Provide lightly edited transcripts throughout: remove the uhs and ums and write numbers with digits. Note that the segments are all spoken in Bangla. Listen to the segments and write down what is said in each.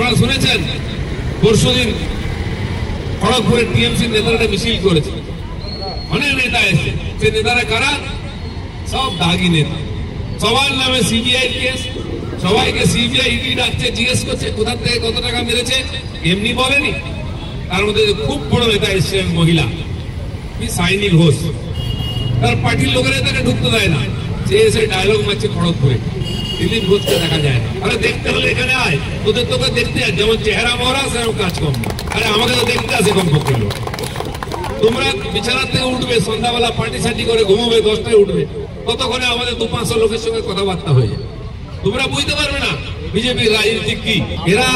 আপনারা শুনেছেন পরশুদিন খড়গপুরে টিএমসি নেতারা মিছিল করেছে, অনেক নেতা এসে। সে নেতারা কারা? সব দাগি নেতা, সবার নামে সিবিআই কেস, সবাইকে সিবিআই ইডি ডাকছে, জিজ্ঞেস করছে কোথা থেকে কত টাকা মেরেছে, এমনি বলেনি। তার মধ্যে খুব বড় নেতা এসেছেন মহিলা, সাইনি ঘোষ, তার পার্টির লোকেরা তাকে ঢুকতে দেয় না, সে এসে ডায়লগ মারছে খড়গপুরে। দিলীপ ঘোষকে দেখা যায় না। আরে দেখতে হলে এখানে আয়, তোদের তোকে দেখতে আয়, যেমন চেহারা মহরা সেরকম কাজ কম। আরে আমাকে তো দেখতে আসে কমপক্ষে লোক। তোমরা বিছানার থেকে উঠবে সন্ধ্যাবেলা, পার্টি সার্টি করে ঘুমাবে, 10টায় উঠবে, ততক্ষণে আমাদের 200-500 লোকের সঙ্গে কথাবার্তা হয়ে যায়। তোমরা বুঝতে পারবে না বিজেপির রাজনীতি কি। এরা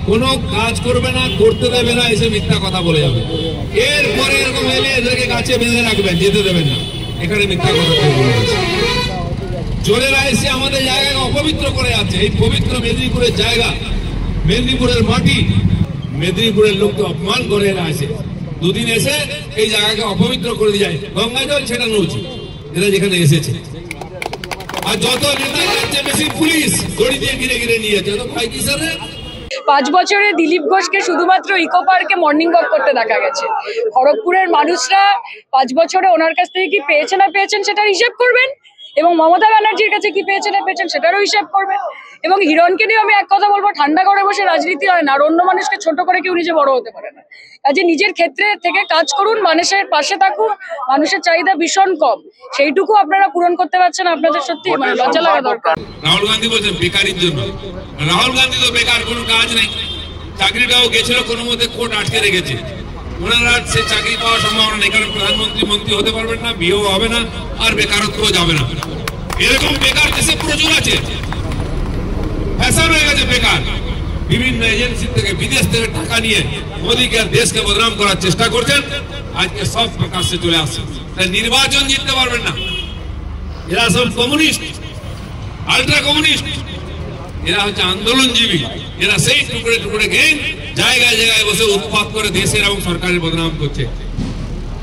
কোনো কাজ করবে না, করতে দেবে না, এসে মিথ্যা কথা বলে যাবে। এরপরে এরকম এলে এদেরকে গাছে বেঁধে রাখবেন, যেতে দেবেন না। এখানে মিথ্যা কথা বলেছে। চোরেরা এসে আমাদের জায়গাকে অপবিত্র করে আছে। এই পবিত্র মেদিনীপুরের জায়গা, মেদিনীপুরের মাটি, মেদিনীপুরের লোককে অপমান করে এরা আসে। দুদিন এসে এই জায়গাকে অপবিত্র করে দিয়ে যায়। গঙ্গা জল ছেটানো উচিত এরা যেখানে এসেছে। আর যত নেতা যাচ্ছে বেশি পুলিশ দড়ি দিয়ে ঘিরে ঘিরে নিয়ে যাচ্ছে। তো ভাই কি স্যার 5 বছরে দিলীপ ঘোষকে শুধুমাত্র ইকো পার্কে মর্নিং ওয়াক করতে দেখা গেছে। খড়গপুরের মানুষরা 5 বছরে ওনার কাছ থেকে কি পেয়েছে না পেয়েছেন সেটার হিসেব করবেন, এবং মমতা ব্যানার্জির কাছে কি পেয়েছে না পেয়েছেন সেটারও হিসাব করবেন। এবং হিরণকে নিয়ে আমি এক কথা বলবো, ঠান্ডা করে বসে রাজনীতি হয় না, আর অন্য মানুষকে ছোট করে কেউ নিজে বড় হতে পারে না। কাজে নিজের ক্ষেত্রে থেকে কাজ করুন, মানুষের পাশে থাকুন। মানুষের চাহিদা ভীষণ কম, সেইটুকু আপনারা পূরণ করতে পারছেন, আপনাদের সত্যি মানে লজ্জা লাগা দরকার। রাহুল গান্ধী বলছেন বেকারির জন্য। রাহুল গান্ধী তো বেকার, কোনো কাজ নেই। চাকরিটাও গেছিল কোনো মধ্যে, কোর্ট আটকে রেখেছে। ওনারা সে চাকরি পাওয়ার সম্ভাবনা নেই, কারণ প্রধানমন্ত্রী মন্ত্রী হতে পারবেন না, বিয়েও হবে না, আর বেকারত্ব যাবে না। এরকম বেকার দেশে প্রচুর আছে, ফ্যাশন হয়ে গেছে বেকার। বিভিন্ন এজেন্সি থেকে, বিদেশ থেকে টাকা নিয়ে মোদীকে আর দেশকে বদনাম করার চেষ্টা করছেন। আজকে সব প্রকাশ্যে চলে আসছে। তাই নির্বাচন জিততে পারবেন না। এরা সব কমিউনিস্ট, আল্ট্রা কমিউনিস্ট, এরা হচ্ছে আন্দোলনজীবী। এরা সেই টুকরে টুকরে গেম জায়গায় জায়গায় বসে উৎপাত করে দেশের এবং সরকারের বদনাম করছে।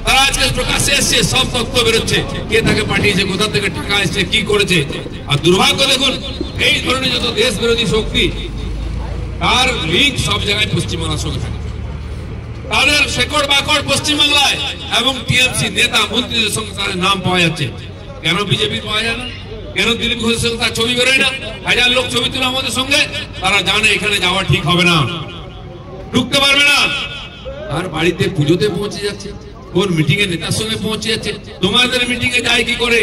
তারা আজকে প্রকাশ্যে এসছে, সব তথ্য বেরোচ্ছে, কে তাকে পাঠিয়েছে, কোথা থেকে টাকা এসছে, কি করেছে। আর দুর্ভাগ্য দেখুন, এই ধরনের যত দেশ বিরোধী শক্তি, তার লিঙ্ক সব জায়গায় পশ্চিমবাংলার সঙ্গে থাকে। তাদের শেকড় বাকড় পশ্চিমবাংলায়, এবং টিএমসি নেতা মন্ত্রীদের সঙ্গে তাদের নাম পাওয়া যাচ্ছে। কেন বিজেপি পাওয়া যায় না? কেন দিলীপ ঘোষের সঙ্গে তার ছবি বেরোয় না? 1000 লোক ছবি তুলে আমাদের সঙ্গে। তারা জানে এখানে যাওয়া ঠিক হবে না, ঢুকতে পারবে না। আর বাড়িতে পুজোতে পৌঁছে যাচ্ছে, কোন মিটিং এ নেতার সঙ্গে পৌঁছে যাচ্ছে। তোমাদের মিটিং এ যায় কি করে,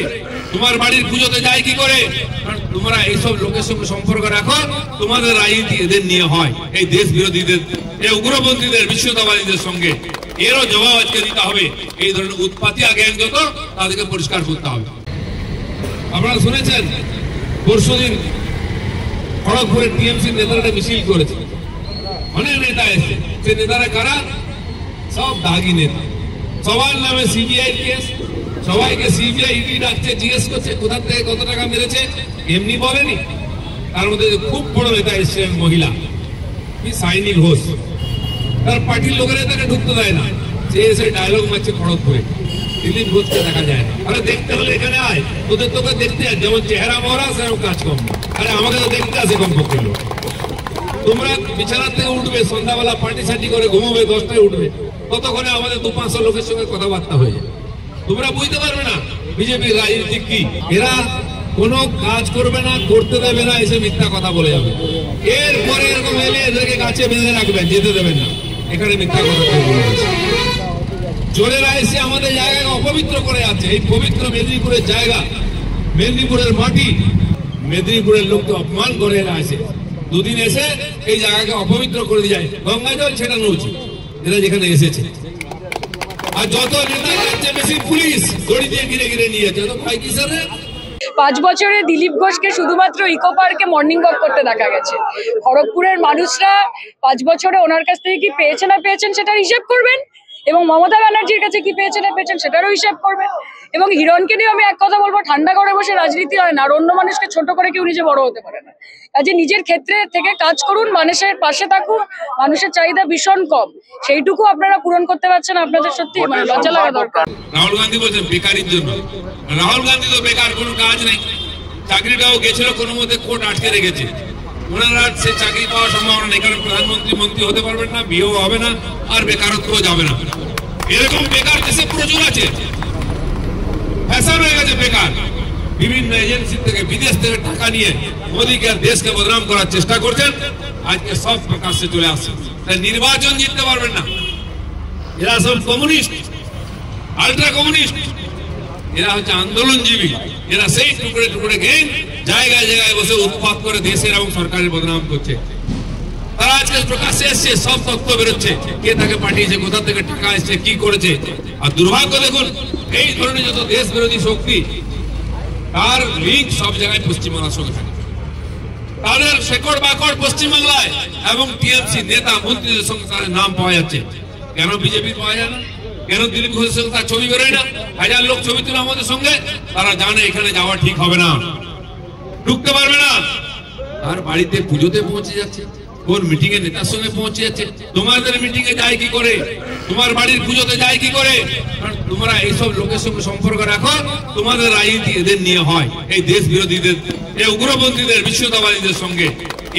তোমার বাড়ির পুজোতে যায় কি করে? কারণ তোমরা এইসব লোকের সঙ্গে সম্পর্ক রাখো, তোমাদের রাজনীতি এদের নিয়ে হয়, এই দেশ বিরোধীদের, এই উগ্রপন্থীদের, বিশ্বতাবাদীদের সঙ্গে। এরও জবাব আজকে দিতে হবে। এই ধরনের উৎপাতিয়া গ্যাং যত, তাদেরকে পরিষ্কার করতে হবে। আপনারা শুনেছেন পরশুদিন খড়গপুরে টিএমসি নেতারা মিছিল করেছে, অনেক নেতা এসে। সে নেতারা কারা? সব দাগি নেতা, সবার নামে সিবিআই কেস, সবাইকে সিবিআই ইডি ডাকছে, জিজ্ঞেস করছে কোথা থেকে কত টাকা মেরেছে, এমনি বলেনি। তার মধ্যে খুব বড় নেতা এসেছেন মহিলা, সাইনি ঘোষ, তার পার্টির লোকেরা তাকে ঢুকতে দেয় না, সে এসে ডায়লগ মারছে খড়গপুরে। দিলীপ ঘোষকে দেখা যায় না। আরে দেখতে হলে এখানে আয়, তোদের তোকে দেখতে আয়, যেমন চেহারা মহরা সেরকম কাজ কম। আরে আমাকে তো দেখতে আসে কমপক্ষে লোক। তোমরা বিছানার থেকে উঠবে সন্ধ্যাবেলা, পার্টি সার্টি করে ঘুমাবে, 10টায় উঠবে, ততক্ষণে আমাদের 200-500 লোকের সঙ্গে কথাবার্তা হয়ে যায়। তোমরা বুঝতে পারবে না বিজেপির রাজনীতি কি। এরা কোনো কাজ করবে না, করতে দেবে না, এসে মিথ্যা কথা বলে যাবে। এরপরে এরকম এলে এদেরকে গাছে বেঁধে রাখবেন, যেতে দেবেন না। এখানে মিথ্যা কথা বলেছে। চোরেরা এসে আমাদের জায়গাকে অপবিত্র করে আছে। এই পবিত্র মেদিনীপুরের জায়গা, মেদিনীপুরের মাটি, মেদিনীপুরের লোককে অপমান করে এরা আসে। দুদিন এসে এই জায়গাকে অপবিত্র করে দিয়ে যায়। গঙ্গা জল ছেটানো উচিত এরা যেখানে এসেছে। আর যত নেতা যাচ্ছে বেশি পুলিশ দড়ি দিয়ে ঘিরে ঘিরে নিয়ে যাচ্ছে। তো ভাই কি স্যার 5 বছরে দিলীপ ঘোষকে শুধুমাত্র ইকো পার্কে মর্নিং ওয়াক করতে দেখা গেছে। খড়গপুরের মানুষরা 5 বছরে ওনার কাছ থেকে কি পেয়েছে না পেয়েছেন সেটার হিসাব করবেন, এবং মমতা ব্যানার্জির কাছে কি পেয়েছে না পেয়েছেন সেটারও হিসাব করবেন। এবং হিরণকে নিয়ে আমি এক কথা বলবো, ঠান্ডা করে বসে রাজনীতি হয় না, আর অন্য মানুষকে ছোট করে কেউ নিজে বড় হতে পারে না। কাজে নিজের ক্ষেত্রে থেকে কাজ করুন, মানুষের পাশে থাকুন। মানুষের চাহিদা ভীষণ কম, সেইটুকু আপনারা পূরণ করতে পারছেন, আপনাদের সত্যি মানে লজ্জা লাগা দরকার। রাহুল গান্ধী বলছেন বেকারির জন্য। রাহুল গান্ধী তো বেকার, কোনো কাজ নেই। চাকরিটাও গেছিল কোনো মধ্যে, কোর্ট আটকে রেখেছে। ওনারা সে চাকরি পাওয়ার সম্ভাবনা নেই, কারণ প্রধানমন্ত্রী মন্ত্রী হতে পারবেন না, বিয়েও হবে না, আর বেকারত্বও যাবে না। এরকম বেকার দেশে প্রচুর আছে, ফ্যাশন হয়ে গেছে বেকার। বিভিন্ন এজেন্সি থেকে বিদেশ থেকে টাকা নিয়ে মোদীকে আর দেশকে বদনাম করার চেষ্টা করছেন। আজকে সব প্রকাশ্যে চলে আসছে, তাই নির্বাচন জিততে পারবেন না। এরা সব কমিউনিস্ট, আল্ট্রা কমিউনিস্ট, এরা হচ্ছে আন্দোলনজীবী। এরা সেই টুকরে টুকরে গেম জায়গায় জায়গায় বসে উৎপাত করে দেশের এবং সরকারের বদনাম করছে। তারা আজকে প্রকাশ্যে এসছে, সব তথ্য বেরোচ্ছে, কে তাকে পাঠিয়েছে, কোথা থেকে টাকা এসছে, কি করেছে। আর দুর্ভাগ্য দেখুন, এই ধরনের যত দেশ বিরোধী শক্তি, তার লিঙ্ক সব জায়গায় পশ্চিমবাংলার সঙ্গে থাকে। তাদের শেকড় বাকড় পশ্চিমবাংলায়, এবং টিএমসি নেতা মন্ত্রীদের সঙ্গে তাদের নাম পাওয়া যাচ্ছে। কেন বিজেপি পাওয়া যায় না? কেন দিলীপ ঘোষের সঙ্গে তার ছবি বেরোয় না? হাজার লোক ছবি তুলে আমাদের সঙ্গে। তারা জানে এখানে যাওয়া ঠিক হবে না, ঢুকতে পারবে না। আর বাড়িতে পুজোতে পৌঁছে যাচ্ছে, কোন মিটিং এ নেতার সঙ্গে পৌঁছে যাচ্ছে। তোমাদের মিটিং এ যায় কি করে? তোমার বাড়ির পুজোতে যায় কি করে? কারণ তোমরা এইসব লোকের সঙ্গে সম্পর্ক রাখো, তোমাদের রাজনীতি এদের নিয়ে হয়, এই দেশ বিরোধীদের, এই উগ্রপন্থীদের, বিশ্বতাবাদীদের সঙ্গে।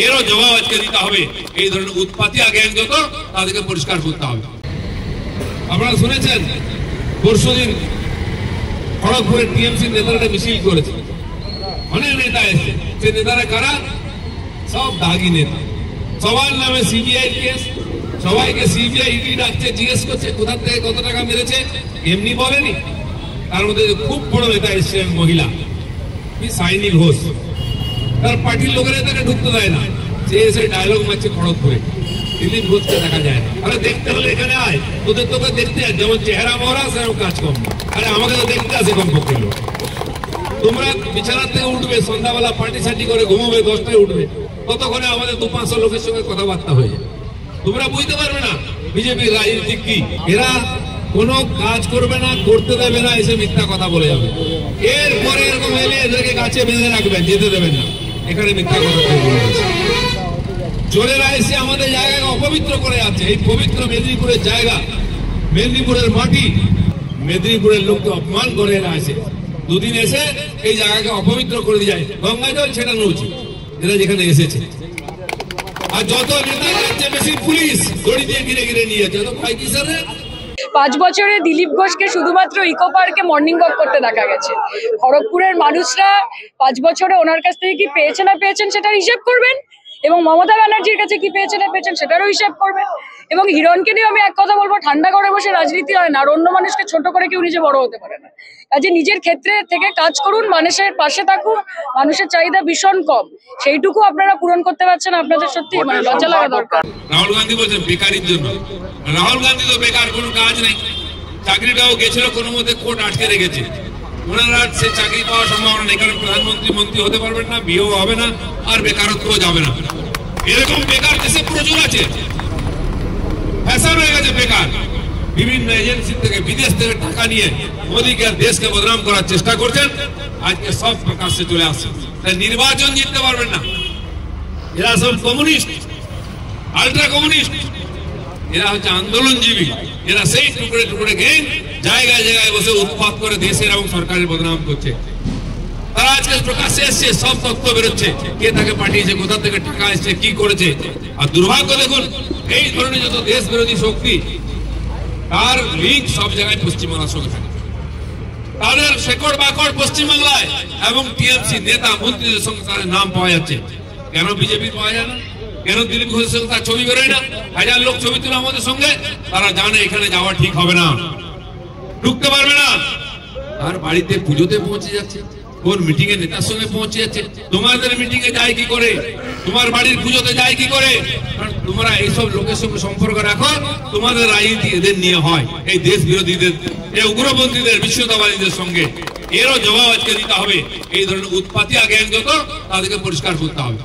এরও জবাব আজকে দিতে হবে। এই ধরনের উৎপাতি জ্ঞান যত, তাদেরকে পরিষ্কার করতে হবে। আপনারা শুনেছেন পরশুদিন খড়গপুরের টিএমসি নেতারা মিছিল করেছে, অনেক নেতা এসে। সে নেতারা কারা? সব দাগি নেতা, সবার নামে সিবিআই কেস, সবাইকে সিবিআই ইডি ডাকছে, জিজ্ঞেস করছে কোথা থেকে কত টাকা মেরেছে, এমনি বলেনি। তার মধ্যে খুব বড় নেতা এসছেন মহিলা, সাইনি ঘোষ, তার পার্টির লোকেরা তাকে ঢুকতে দেয় না। সে এসে ডায়লগ মারছে খড়গপুরে, দিলীপ ঘোষকে দেখা যায় না। আরে দেখতে হলে এখানে আয়, তোদের তোকে দেখতে আয়, যেমন চেহারা মহরা সেরকম কাজ কম। আরে আমাকে তো দেখতে আসে কমপক্ষে লোক। তোমরা বিছানার থেকে উঠবে, সন্ধ্যাবেলা পার্টি সার্টি করে ঘুমাবে, 10টায় উঠবে, ততক্ষণে আমাদের 200-500 লোকের সঙ্গে কথাবার্তা হয়ে যায়। তোমরা বুঝতে পারবে না বিজেপির রাজনীতি কি। এরা কোনো কাজ করবে না, করতে দেবে না, এসে মিথ্যা কথা বলে যাবে। এরপরে এরকম এলে এদেরকে গাছে বেঁধে রাখবেন, যেতে দেবেন না। এখানে মিথ্যা কথা বলে গেছে। চোরেরা এসে আমাদের জায়গাকে অপবিত্র করে আছে। এই পবিত্র মেদিনীপুরের জায়গা, মেদিনীপুরের মাটি, মেদিনীপুরের লোককে অপমান করে এরা আসে। দুদিন এসে এই জায়গাকে অপবিত্র করে দিয়ে যায়। গঙ্গা জল ছেটানো উচিত এরা যেখানে এসেছে। আর যত নেতা যাচ্ছে, বেশি পুলিশ দড়ি দিয়ে ঘিরে ঘিরে নিয়ে যাচ্ছে। তো ভাই কি স্যার, 5 বছরে দিলীপ ঘোষকে শুধুমাত্র ইকো পার্কে মর্নিং ওয়াক করতে দেখা গেছে। খড়গপুরের মানুষরা 5 বছরে ওনার কাছ থেকে কি পেয়েছে না পেয়েছেন সেটার হিসেব করবেন, এবং মমতা ব্যানার্জির কাছে কি পেয়েছে না পেয়েছেন সেটারও হিসেব করবেন। এবং হিরণকে নিয়ে আমি এক কথা বলবো, ঠান্ডা করে বসে রাজনীতি হয় না, আর অন্য মানুষকে ছোট করে কেউ নিজে বড় হতে পারে না। কাজে নিজের ক্ষেত্রে থেকে কাজ করুন, মানুষের পাশে থাকুন। মানুষের চাহিদা ভীষণ কম, সেইটুকু আপনারা পূরণ করতে পারছেন, আপনাদের সত্যি মানে লজ্জা লাগা দরকার। রাহুল গান্ধী বলছেন বেকারির জন্য। রাহুল গান্ধী তো বেকার, কোনো কাজ নেই। চাকরিটাও গেছিল, কোনো মধ্যে কোর্ট আটকে রেখেছে। ওনারা সে চাকরি পাওয়ার সম্ভাবনা নেই, কারণ প্রধানমন্ত্রী মন্ত্রী হতে পারবেন না, বিয়েও হবে না, আর বেকারত্বও যাবে না। এরকম বেকার দেশে প্রচুর আছে, ফ্যাশন হয়ে গেছে বেকার। বিভিন্ন এজেন্সি থেকে বিদেশ থেকে টাকা নিয়ে মোদীকে আর দেশকে বদনাম করার চেষ্টা করছেন। আজকে সব প্রকাশ্যে চলে আসছে, তাই নির্বাচন জিততে পারবেন না। এরা সব কমিউনিস্ট, আল্ট্রা কমিউনিস্ট, এরা হচ্ছে আন্দোলনজীবী। এরা সেই টুকরে টুকরে গেম জায়গায় জায়গায় বসে উৎপাত করে দেশের এবং সরকারের বদনাম করছে। তারা আজকে প্রকাশ্যে এসছে, সব তথ্য বেরোচ্ছে, কে তাকে পাঠিয়েছে, কোথা থেকে টাকা এসছে, কি করেছে। আর দুর্ভাগ্য দেখুন, এই ধরনের যত দেশ বিরোধী শক্তি, তার লিঙ্ক সব জায়গায় পশ্চিমবাংলার সঙ্গে থাকে। তাদের শেকড় বাকড় পশ্চিমবাংলায়, এবং টিএমসি নেতা মন্ত্রীদের সঙ্গে তাদের নাম পাওয়া যাচ্ছে। কেন বিজেপি পাওয়া যায় না? কেন দিলীপ ঘোষের সঙ্গে তার ছবি বেরোয় না? হাজার লোক ছবি তুলে আমাদের সঙ্গে। তারা জানে এখানে যাওয়া ঠিক হবে না, ঢুকতে পারবে না। আর বাড়িতে পুজোতে পৌঁছে যাচ্ছে, কোন মিটিং এ নেতার সঙ্গে পৌঁছে যাচ্ছে। তোমাদের মিটিং এ যায় কি করে? তোমার বাড়ির পুজোতে যায় কি করে? কারণ তোমরা এইসব লোকের সঙ্গে সম্পর্ক রাখো, তোমাদের রাজনীতি এদের নিয়ে হয়, এই দেশ বিরোধীদের, এই উগ্রপন্থীদের, বিশ্বতাবাদীদের সঙ্গে। এরও জবাব আজকে দিতে হবে। এই ধরনের উৎপাতি জ্ঞান যত, তাদেরকে পরিষ্কার করতে হবে।